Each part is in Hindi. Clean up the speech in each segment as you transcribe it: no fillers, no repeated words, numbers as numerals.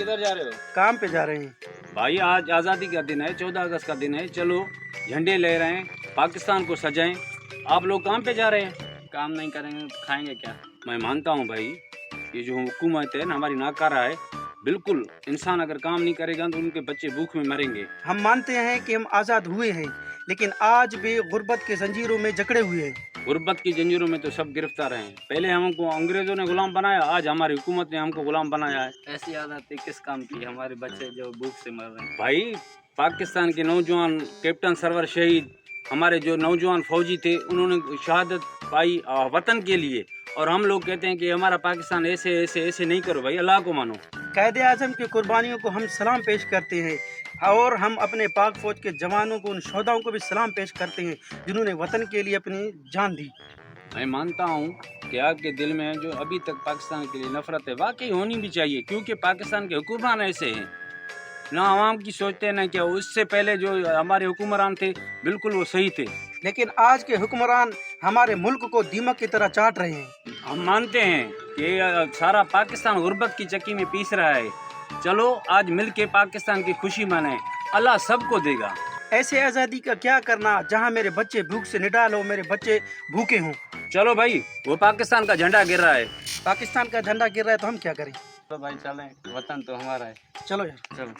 किधर जा रहे हो? काम पे जा रहे हैं भाई आज आज़ादी का दिन है, 14 अगस्त का दिन है। चलो झंडे ले रहे हैं, पाकिस्तान को सजाएं। आप लोग काम पे जा रहे हैं, काम नहीं करेंगे तो खाएंगे क्या? मैं मानता हूँ भाई, ये जो हुकूमत है ना हमारी नाकारा है। बिल्कुल, इंसान अगर काम नहीं करेगा तो उनके बच्चे भूख में मरेंगे। हम मानते हैं कि हम आज़ाद हुए हैं, लेकिन आज भी गुर्बत के जंजीरों में जकड़े हुए हैं। गुर्बत की जंजीरों में तो सब गिरफ्तार हैं। पहले हमको अंग्रेजों ने गुलाम बनाया, आज हमारी हुकूमत ने हमको गुलाम बनाया है। ऐसी आदतें किस काम की? हमारे बच्चे जो भूख से मर रहे हैं। भाई पाकिस्तान के नौजवान कैप्टन सरवर शहीद, हमारे जो नौजवान फौजी थे उन्होंने शहादत पाई वतन के लिए, और हम लोग कहते हैं कि हमारा पाकिस्तान ऐसे ऐसे ऐसे नहीं करो भाई, अल्लाह को मानो। कायदे आज़म की कुर्बानियों को हम सलाम पेश करते हैं और हम अपने पाक फौज के जवानों को, उन शोहदाओं को भी सलाम पेश करते हैं जिन्होंने वतन के लिए अपनी जान दी। मैं मानता हूँ कि आपके दिल में जो अभी तक पाकिस्तान के लिए नफरत है, वाकई होनी भी चाहिए, क्योंकि पाकिस्तान के हुक्मरान ऐसे हैं, ना आवाम की सोचते हैं ना क्या। उससे पहले जो हमारे हुक्मरान थे बिल्कुल वो सही थे, लेकिन आज के हुक्मरान हमारे मुल्क को दीमक की तरह चाट रहे हैं। हम मानते हैं कि सारा पाकिस्तान गुर्बत की चक्की में पीस रहा है। चलो आज मिल के पाकिस्तान की खुशी मनाएं, अल्लाह सबको देगा। ऐसे आज़ादी का क्या करना जहां मेरे बच्चे भूख से निडाल हो, मेरे बच्चे भूखे हों। चलो भाई, वो पाकिस्तान का झंडा गिर रहा है। पाकिस्तान का झंडा गिर रहा है तो हम क्या करें? तो भाई चलें, वतन तो हमारा है। चलो यार, चलो।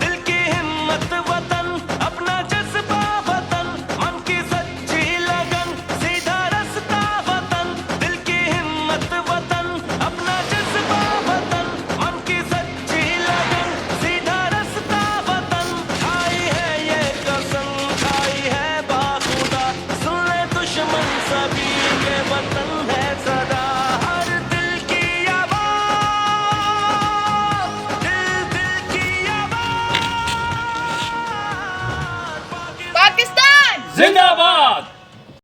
दिल की हिम्मत वतन, अपना जज्बा वतन, मन की सच्ची लगन, सीधा रास्ता वतन। दिल की हिम्मत वतन, अपना जज्बा वतन, मन की सच्ची लगन, सीधा रास्ता वतन। खाई है ये कसम, खाई है बाखुदा, सुन ले दुश्मन सभी के वतन है सदा। हर दिल की आवाज़, दिल की आवाज़। पाकिस्तान जिंदाबाद।